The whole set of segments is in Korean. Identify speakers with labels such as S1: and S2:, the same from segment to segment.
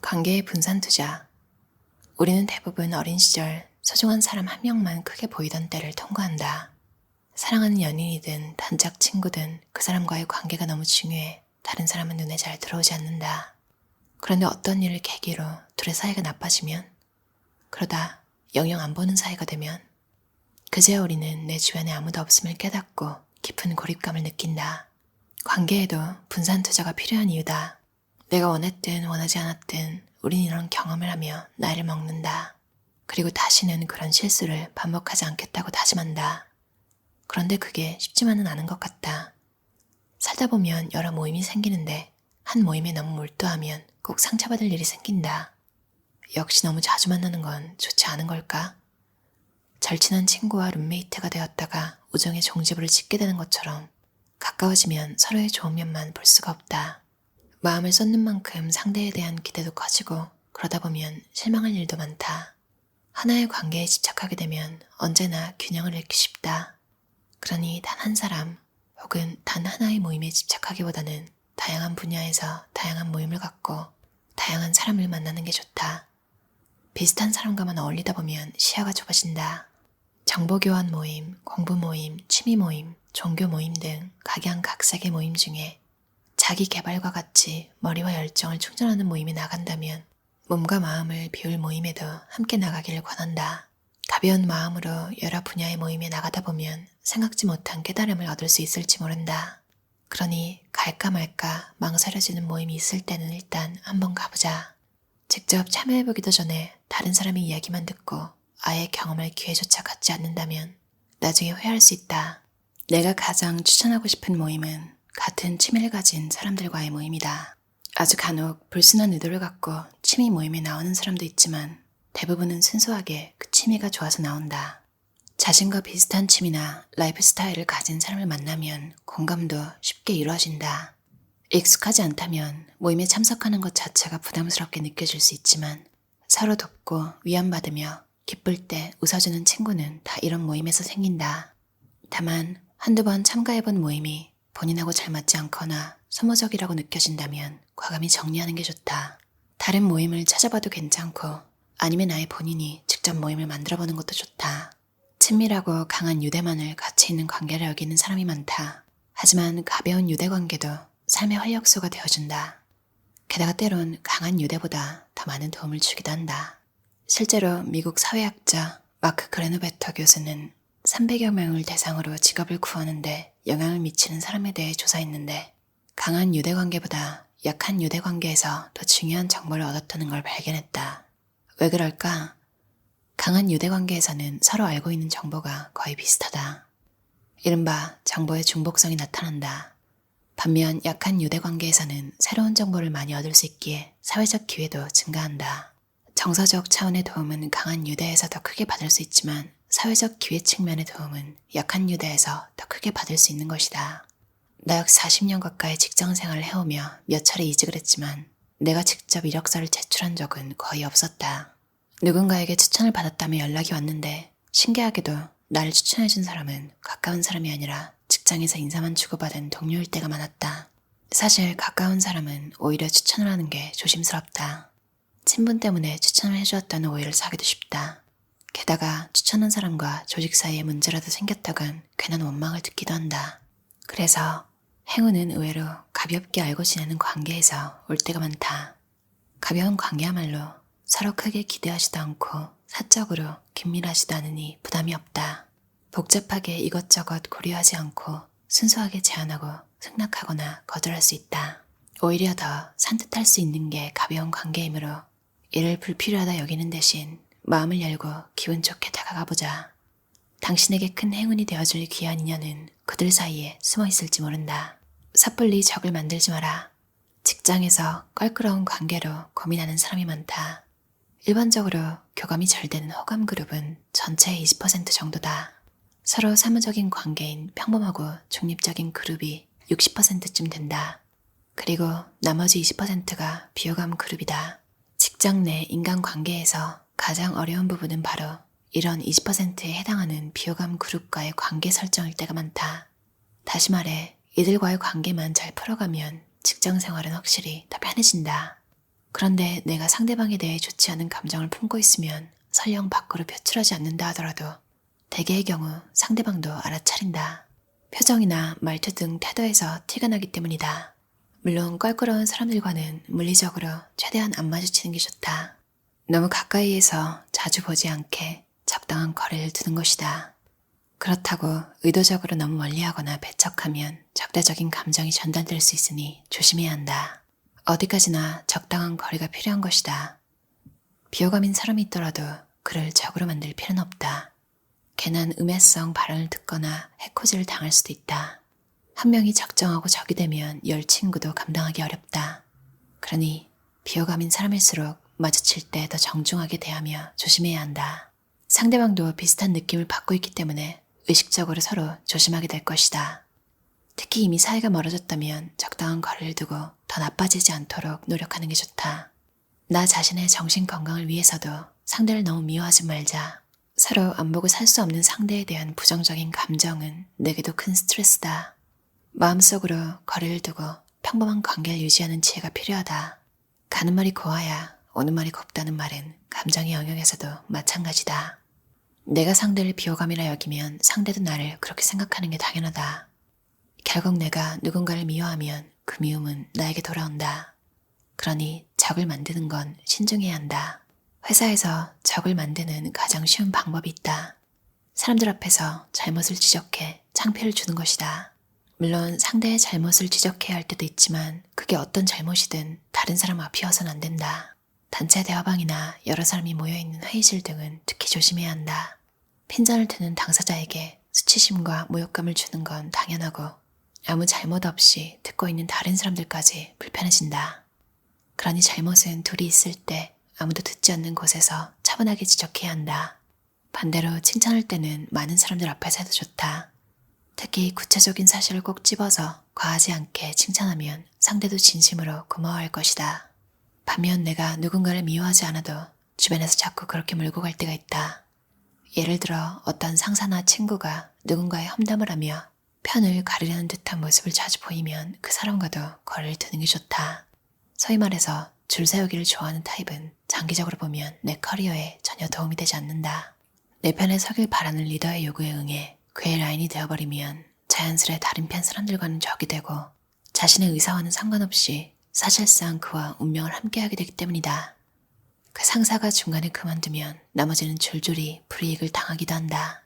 S1: 관계의 분산 투자. 우리는 대부분 어린 시절 소중한 사람 한 명만 크게 보이던 때를 통과한다. 사랑하는 연인이든 단짝 친구든 그 사람과의 관계가 너무 중요해 다른 사람은 눈에 잘 들어오지 않는다. 그런데 어떤 일을 계기로 둘의 사이가 나빠지면, 그러다 영영 안 보는 사이가 되면 그제야 우리는 내 주변에 아무도 없음을 깨닫고 깊은 고립감을 느낀다. 관계에도 분산 투자가 필요한 이유다. 내가 원했든 원하지 않았든 우린 이런 경험을 하며 나이를 먹는다. 그리고 다시는 그런 실수를 반복하지 않겠다고 다짐한다. 그런데 그게 쉽지만은 않은 것 같다. 살다 보면 여러 모임이 생기는데 한 모임에 너무 몰두하면 꼭 상처받을 일이 생긴다. 역시 너무 자주 만나는 건 좋지 않은 걸까? 절친한 친구와 룸메이트가 되었다가 우정의 종지부를 짓게 되는 것처럼 가까워지면 서로의 좋은 면만 볼 수가 없다. 마음을 쏟는 만큼 상대에 대한 기대도 커지고 그러다 보면 실망할 일도 많다. 하나의 관계에 집착하게 되면 언제나 균형을 잃기 쉽다. 그러니 단 한 사람 혹은 단 하나의 모임에 집착하기보다는 다양한 분야에서 다양한 모임을 갖고 다양한 사람을 만나는 게 좋다. 비슷한 사람과만 어울리다 보면 시야가 좁아진다. 정보교환 모임, 공부 모임, 취미 모임, 종교 모임 등 각양각색의 모임 중에 자기 개발과 같이 머리와 열정을 충전하는 모임에 나간다면 몸과 마음을 비울 모임에도 함께 나가기를 권한다. 가벼운 마음으로 여러 분야의 모임에 나가다 보면 생각지 못한 깨달음을 얻을 수 있을지 모른다. 그러니 갈까 말까 망설여지는 모임이 있을 때는 일단 한번 가보자. 직접 참여해보기도 전에 다른 사람의 이야기만 듣고 아예 경험할 기회조차 갖지 않는다면 나중에 후회할 수 있다. 내가 가장 추천하고 싶은 모임은 같은 취미를 가진 사람들과의 모임이다. 아주 간혹 불순한 의도를 갖고 취미 모임에 나오는 사람도 있지만 대부분은 순수하게 그 취미가 좋아서 나온다. 자신과 비슷한 취미나 라이프 스타일을 가진 사람을 만나면 공감도 쉽게 이루어진다. 익숙하지 않다면 모임에 참석하는 것 자체가 부담스럽게 느껴질 수 있지만 서로 돕고 위안받으며 기쁠 때 웃어주는 친구는 다 이런 모임에서 생긴다. 다만 한두 번 참가해본 모임이 본인하고 잘 맞지 않거나 소모적이라고 느껴진다면 과감히 정리하는 게 좋다. 다른 모임을 찾아봐도 괜찮고 아니면 아예 본인이 직접 모임을 만들어보는 것도 좋다. 친밀하고 강한 유대만을 가치 있는 관계를 여기는 사람이 많다. 하지만 가벼운 유대 관계도 삶의 활력소가 되어준다. 게다가 때론 강한 유대보다 더 많은 도움을 주기도 한다. 실제로 미국 사회학자 마크 그레노베터 교수는 300여 명을 대상으로 직업을 구하는데 영향을 미치는 사람에 대해 조사했는데 강한 유대관계보다 약한 유대관계에서 더 중요한 정보를 얻었다는 걸 발견했다. 왜 그럴까? 강한 유대관계에서는 서로 알고 있는 정보가 거의 비슷하다. 이른바 정보의 중복성이 나타난다. 반면 약한 유대관계에서는 새로운 정보를 많이 얻을 수 있기에 사회적 기회도 증가한다. 정서적 차원의 도움은 강한 유대에서 더 크게 받을 수 있지만 사회적 기회 측면의 도움은 약한 유대에서 더 크게 받을 수 있는 것이다. 나 역시 40년 가까이 직장 생활을 해오며 몇 차례 이직을 했지만 내가 직접 이력서를 제출한 적은 거의 없었다. 누군가에게 추천을 받았다며 연락이 왔는데 신기하게도 나를 추천해준 사람은 가까운 사람이 아니라 직장에서 인사만 주고받은 동료일 때가 많았다. 사실 가까운 사람은 오히려 추천을 하는 게 조심스럽다. 친분 때문에 추천을 해주었다는 오해를 사기도 쉽다. 게다가 추천한 사람과 조직 사이에 문제라도 생겼다간 괜한 원망을 듣기도 한다. 그래서 행운은 의외로 가볍게 알고 지내는 관계에서 올 때가 많다. 가벼운 관계야말로 서로 크게 기대하지도 않고 사적으로 긴밀하지도 않으니 부담이 없다. 복잡하게 이것저것 고려하지 않고 순수하게 제안하고 승낙하거나 거절할 수 있다. 오히려 더 산뜻할 수 있는 게 가벼운 관계이므로 이를 불필요하다 여기는 대신 마음을 열고 기분 좋게 다가가보자. 당신에게 큰 행운이 되어줄 귀한 인연은 그들 사이에 숨어 있을지 모른다. 섣불리 적을 만들지 마라. 직장에서 껄끄러운 관계로 고민하는 사람이 많다. 일반적으로 교감이 잘 되는 호감 그룹은 전체의 20% 정도다. 서로 사무적인 관계인 평범하고 중립적인 그룹이 60%쯤 된다. 그리고 나머지 20%가 비호감 그룹이다. 직장 내 인간관계에서 가장 어려운 부분은 바로 이런 20%에 해당하는 비호감 그룹과의 관계 설정일 때가 많다. 다시 말해 이들과의 관계만 잘 풀어가면 직장 생활은 확실히 더 편해진다. 그런데 내가 상대방에 대해 좋지 않은 감정을 품고 있으면 설령 밖으로 표출하지 않는다 하더라도 대개의 경우 상대방도 알아차린다. 표정이나 말투 등 태도에서 티가 나기 때문이다. 물론 껄끄러운 사람들과는 물리적으로 최대한 안 마주치는 게 좋다. 너무 가까이에서 자주 보지 않게 적당한 거리를 두는 것이다. 그렇다고 의도적으로 너무 멀리하거나 배척하면 적대적인 감정이 전달될 수 있으니 조심해야 한다. 어디까지나 적당한 거리가 필요한 것이다. 비호감인 사람이 있더라도 그를 적으로 만들 필요는 없다. 괜한 음해성 발언을 듣거나 해코지를 당할 수도 있다. 한 명이 적정하고 적이 되면 열 친구도 감당하기 어렵다. 그러니 비호감인 사람일수록 마주칠 때 더 정중하게 대하며 조심해야 한다. 상대방도 비슷한 느낌을 받고 있기 때문에 의식적으로 서로 조심하게 될 것이다. 특히 이미 사이가 멀어졌다면 적당한 거리를 두고 더 나빠지지 않도록 노력하는 게 좋다. 나 자신의 정신 건강을 위해서도 상대를 너무 미워하지 말자. 서로 안 보고 살 수 없는 상대에 대한 부정적인 감정은 내게도 큰 스트레스다. 마음속으로 거리를 두고 평범한 관계를 유지하는 지혜가 필요하다. 가는 말이 고와야 오는 말이 곱다는 말은 감정의 영역에서도 마찬가지다. 내가 상대를 비호감이라 여기면 상대도 나를 그렇게 생각하는 게 당연하다. 결국 내가 누군가를 미워하면 그 미움은 나에게 돌아온다. 그러니 적을 만드는 건 신중해야 한다. 회사에서 적을 만드는 가장 쉬운 방법이 있다. 사람들 앞에서 잘못을 지적해 창피를 주는 것이다. 물론 상대의 잘못을 지적해야 할 때도 있지만 그게 어떤 잘못이든 다른 사람 앞이어서는 안 된다. 단체 대화방이나 여러 사람이 모여있는 회의실 등은 특히 조심해야 한다. 핀잔을 드는 당사자에게 수치심과 모욕감을 주는 건 당연하고 아무 잘못 없이 듣고 있는 다른 사람들까지 불편해진다. 그러니 잘못은 둘이 있을 때 아무도 듣지 않는 곳에서 차분하게 지적해야 한다. 반대로 칭찬할 때는 많은 사람들 앞에서 해도 좋다. 특히 구체적인 사실을 꼭 집어서 과하지 않게 칭찬하면 상대도 진심으로 고마워할 것이다. 반면 내가 누군가를 미워하지 않아도 주변에서 자꾸 그렇게 몰고 갈 때가 있다. 예를 들어 어떤 상사나 친구가 누군가의 험담을 하며 편을 가리려는 듯한 모습을 자주 보이면 그 사람과도 거리를 두는 게 좋다. 소위 말해서 줄 세우기를 좋아하는 타입은 장기적으로 보면 내 커리어에 전혀 도움이 되지 않는다. 내 편에 서길 바라는 리더의 요구에 응해 그의 라인이 되어버리면 자연스레 다른 편 사람들과는 적이 되고 자신의 의사와는 상관없이 사실상 그와 운명을 함께하게 되기 때문이다. 그 상사가 중간에 그만두면 나머지는 줄줄이 불이익을 당하기도 한다.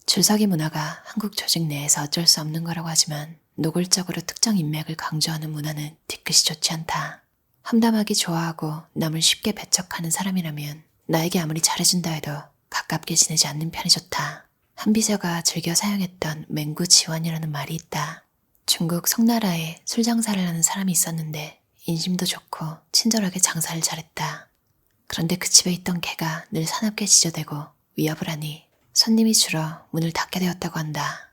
S1: 줄서기 문화가 한국 조직 내에서 어쩔 수 없는 거라고 하지만 노골적으로 특정 인맥을 강조하는 문화는 뒤끝이 좋지 않다. 험담하기 좋아하고 남을 쉽게 배척하는 사람이라면 나에게 아무리 잘해준다 해도 가깝게 지내지 않는 편이 좋다. 한비저가 즐겨 사용했던 맹구지원이라는 말이 있다. 중국 송나라에 술 장사를 하는 사람이 있었는데 인심도 좋고 친절하게 장사를 잘했다. 그런데 그 집에 있던 개가 늘 사납게 지저대고 위협을 하니 손님이 줄어 문을 닫게 되었다고 한다.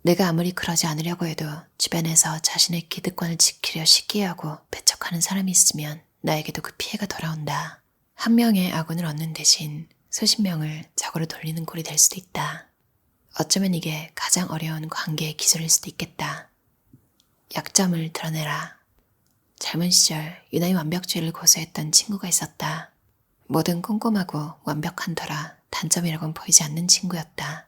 S1: 내가 아무리 그러지 않으려고 해도 주변에서 자신의 기득권을 지키려 시기하고 배척하는 사람이 있으면 나에게도 그 피해가 돌아온다. 한 명의 아군을 얻는 대신 수십 명을 적으로 돌리는 꼴이 될 수도 있다. 어쩌면 이게 가장 어려운 관계의 기술일 수도 있겠다. 약점을 드러내라. 젊은 시절 유난히 완벽주의를 고수했던 친구가 있었다. 뭐든 꼼꼼하고 완벽한 터라 단점이라고는 보이지 않는 친구였다.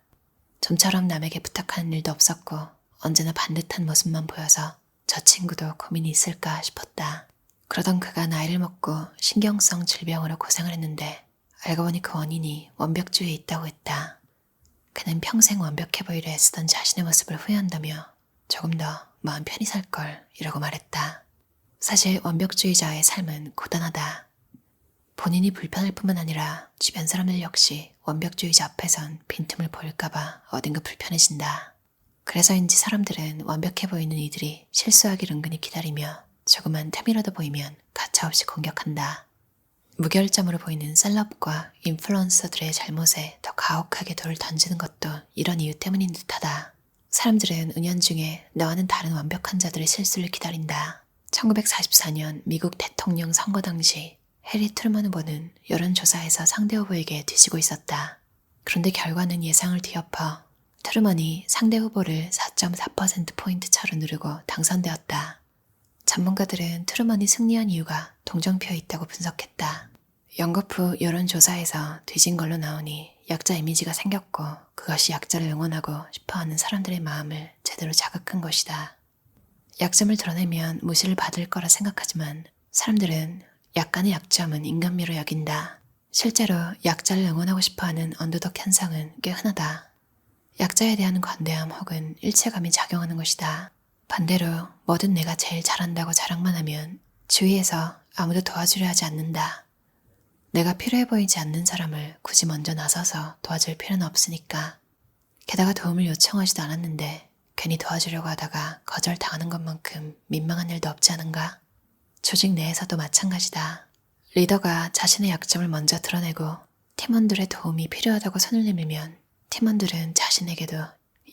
S1: 좀처럼 남에게 부탁하는 일도 없었고 언제나 반듯한 모습만 보여서 저 친구도 고민이 있을까 싶었다. 그러던 그가 나이를 먹고 신경성 질병으로 고생을 했는데 알고 보니 그 원인이 완벽주의에 있다고 했다. 그는 평생 완벽해 보이려 애쓰던 자신의 모습을 후회한다며 조금 더 마음 편히 살걸 이라고 말했다. 사실 완벽주의자의 삶은 고단하다. 본인이 불편할 뿐만 아니라 주변 사람들 역시 완벽주의자 앞에선 빈틈을 보일까봐 어딘가 불편해진다. 그래서인지 사람들은 완벽해 보이는 이들이 실수하길 은근히 기다리며 조그만 틈이라도 보이면 가차없이 공격한다. 무결점으로 보이는 셀럽과 인플루언서들의 잘못에 더 가혹하게 돌을 던지는 것도 이런 이유 때문인 듯하다. 사람들은 은연중에 나와는 다른 완벽한 자들의 실수를 기다린다. 1944년 미국 대통령 선거 당시 해리 트루먼 후보는 여론조사에서 상대 후보에게 뒤지고 있었다. 그런데 결과는 예상을 뒤엎어 트루먼이 상대 후보를 4.4%포인트 차로 누르고 당선되었다. 전문가들은 트루먼이 승리한 이유가 동정표에 있다고 분석했다. 영거프 여론조사에서 뒤진 걸로 나오니 약자 이미지가 생겼고 그것이 약자를 응원하고 싶어하는 사람들의 마음을 제대로 자극한 것이다. 약점을 드러내면 무시를 받을 거라 생각하지만 사람들은 약간의 약점은 인간미로 여긴다. 실제로 약자를 응원하고 싶어하는 언더독 현상은 꽤 흔하다. 약자에 대한 관대함 혹은 일체감이 작용하는 것이다. 반대로 뭐든 내가 제일 잘한다고 자랑만 하면 주위에서 아무도 도와주려 하지 않는다. 내가 필요해 보이지 않는 사람을 굳이 먼저 나서서 도와줄 필요는 없으니까. 게다가 도움을 요청하지도 않았는데 괜히 도와주려고 하다가 거절당하는 것만큼 민망한 일도 없지 않은가? 조직 내에서도 마찬가지다. 리더가 자신의 약점을 먼저 드러내고 팀원들의 도움이 필요하다고 손을 내밀면 팀원들은 자신에게도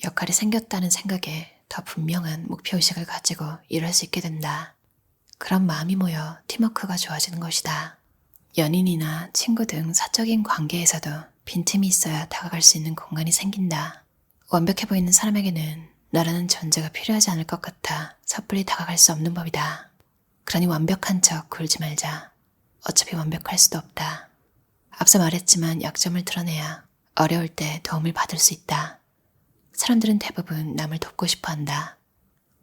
S1: 역할이 생겼다는 생각에 더 분명한 목표의식을 가지고 일할 수 있게 된다. 그런 마음이 모여 팀워크가 좋아지는 것이다. 연인이나 친구 등 사적인 관계에서도 빈틈이 있어야 다가갈 수 있는 공간이 생긴다. 완벽해 보이는 사람에게는 나라는 존재가 필요하지 않을 것 같아 섣불리 다가갈 수 없는 법이다. 그러니 완벽한 척 굴지 말자. 어차피 완벽할 수도 없다. 앞서 말했지만 약점을 드러내야 어려울 때 도움을 받을 수 있다. 사람들은 대부분 남을 돕고 싶어 한다.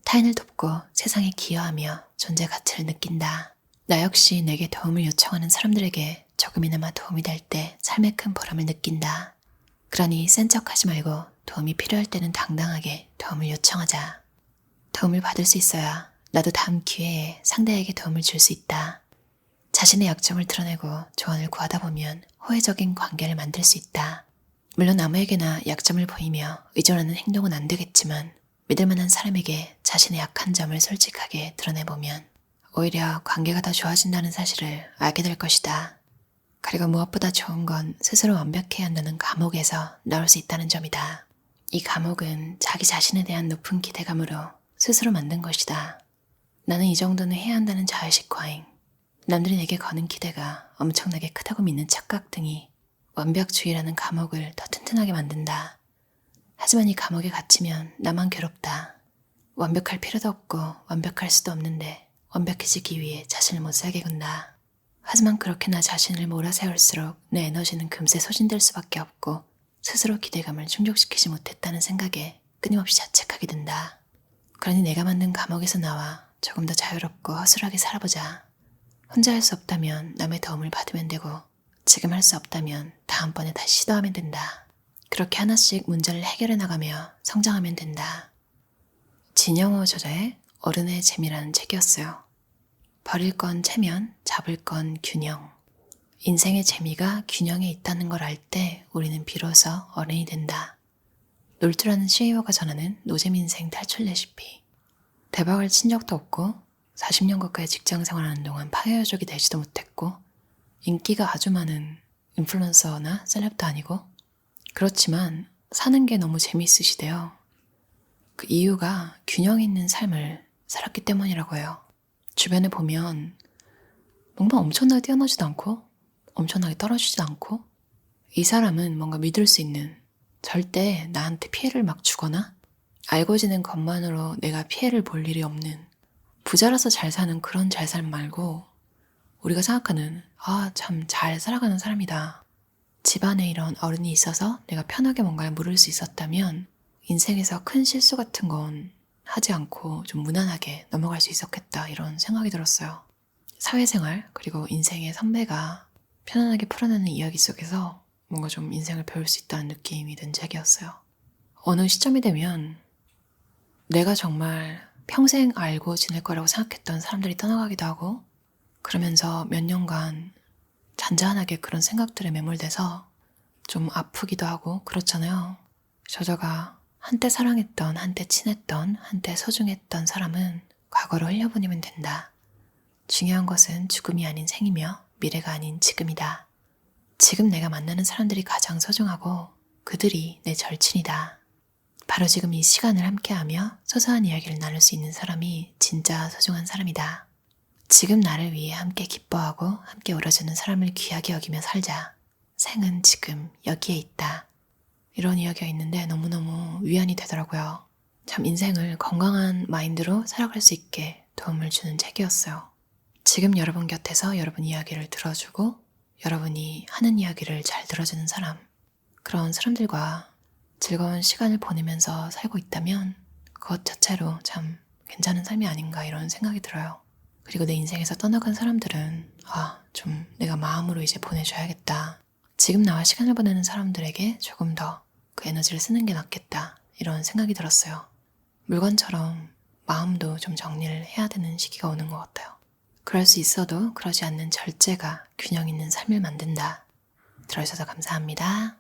S1: 타인을 돕고 세상에 기여하며 존재 가치를 느낀다. 나 역시 내게 도움을 요청하는 사람들에게 조금이나마 도움이 될 때 삶의 큰 보람을 느낀다. 그러니 센 척하지 말고 도움이 필요할 때는 당당하게 도움을 요청하자. 도움을 받을 수 있어야 나도 다음 기회에 상대에게 도움을 줄 수 있다. 자신의 약점을 드러내고 조언을 구하다 보면 호혜적인 관계를 만들 수 있다. 물론 아무에게나 약점을 보이며 의존하는 행동은 안 되겠지만 믿을 만한 사람에게 자신의 약한 점을 솔직하게 드러내보면 오히려 관계가 더 좋아진다는 사실을 알게 될 것이다. 그리고 무엇보다 좋은 건 스스로 완벽해야 한다는 감옥에서 나올 수 있다는 점이다. 이 감옥은 자기 자신에 대한 높은 기대감으로 스스로 만든 것이다. 나는 이 정도는 해야 한다는 자의식 과잉, 남들이 내게 거는 기대가 엄청나게 크다고 믿는 착각 등이 완벽주의라는 감옥을 더 튼튼하게 만든다. 하지만 이 감옥에 갇히면 나만 괴롭다. 완벽할 필요도 없고 완벽할 수도 없는데 완벽해지기 위해 자신을 못 살게 군다. 하지만 그렇게 나 자신을 몰아세울수록 내 에너지는 금세 소진될 수밖에 없고 스스로 기대감을 충족시키지 못했다는 생각에 끊임없이 자책하게 된다. 그러니 내가 만든 감옥에서 나와 조금 더 자유롭고 허술하게 살아보자. 혼자 할 수 없다면 남의 도움을 받으면 되고 지금 할 수 없다면 다음번에 다시 시도하면 된다. 그렇게 하나씩 문제를 해결해 나가며 성장하면 된다. 진영호 저자의 어른의 재미라는 책이었어요. 버릴 건 체면, 잡을 건 균형. 인생의 재미가 균형에 있다는 걸 알 때 우리는 비로소 어른이 된다. 놀투라는 CEO가 전하는 노잼 인생 탈출 레시피. 대박을 친 적도 없고 40년 가까이 직장 생활하는 동안 파괴요족이 되지도 못했고 인기가 아주 많은 인플루언서나 셀럽도 아니고 그렇지만 사는 게 너무 재미있으시대요. 그 이유가 균형 있는 삶을 살았기 때문이라고 해요. 주변에 보면 뭔가 엄청나게 뛰어나지도 않고 엄청나게 떨어지지도 않고 이 사람은 뭔가 믿을 수 있는 절대 나한테 피해를 막 주거나 알고 지낸 것만으로 내가 피해를 볼 일이 없는 부자라서 잘 사는 그런 잘 삶 말고 우리가 생각하는 참 잘 살아가는 사람이다. 집안에 이런 어른이 있어서 내가 편하게 뭔가를 물을 수 있었다면 인생에서 큰 실수 같은 건 하지 않고 좀 무난하게 넘어갈 수 있었겠다 이런 생각이 들었어요. 사회생활 그리고 인생의 선배가 편안하게 풀어내는 이야기 속에서 뭔가 좀 인생을 배울 수 있다는 느낌이 든 책이었어요. 어느 시점이 되면 내가 정말 평생 알고 지낼 거라고 생각했던 사람들이 떠나가기도 하고 그러면서 몇 년간 잔잔하게 그런 생각들에 매몰돼서 좀 아프기도 하고 그렇잖아요. 저자가 한때 사랑했던, 한때 친했던, 한때 소중했던 사람은 과거로 흘려보내면 된다. 중요한 것은 죽음이 아닌 생이며 미래가 아닌 지금이다. 지금 내가 만나는 사람들이 가장 소중하고 그들이 내 절친이다. 바로 지금 이 시간을 함께하며 소소한 이야기를 나눌 수 있는 사람이 진짜 소중한 사람이다. 지금 나를 위해 함께 기뻐하고 함께 울어주는 사람을 귀하게 여기며 살자. 생은 지금 여기에 있다. 이런 이야기가 있는데 너무너무 위안이 되더라고요. 참 인생을 건강한 마인드로 살아갈 수 있게 도움을 주는 책이었어요. 지금 여러분 곁에서 여러분 이야기를 들어주고 여러분이 하는 이야기를 잘 들어주는 사람, 그런 사람들과 즐거운 시간을 보내면서 살고 있다면 그것 자체로 참 괜찮은 삶이 아닌가 이런 생각이 들어요. 그리고 내 인생에서 떠나간 사람들은 좀 내가 마음으로 이제 보내줘야겠다. 지금 나와 시간을 보내는 사람들에게 조금 더 그 에너지를 쓰는 게 낫겠다 이런 생각이 들었어요. 물건처럼 마음도 좀 정리를 해야 되는 시기가 오는 것 같아요. 그럴 수 있어도 그러지 않는 절제가 균형 있는 삶을 만든다. 들어주셔서 감사합니다.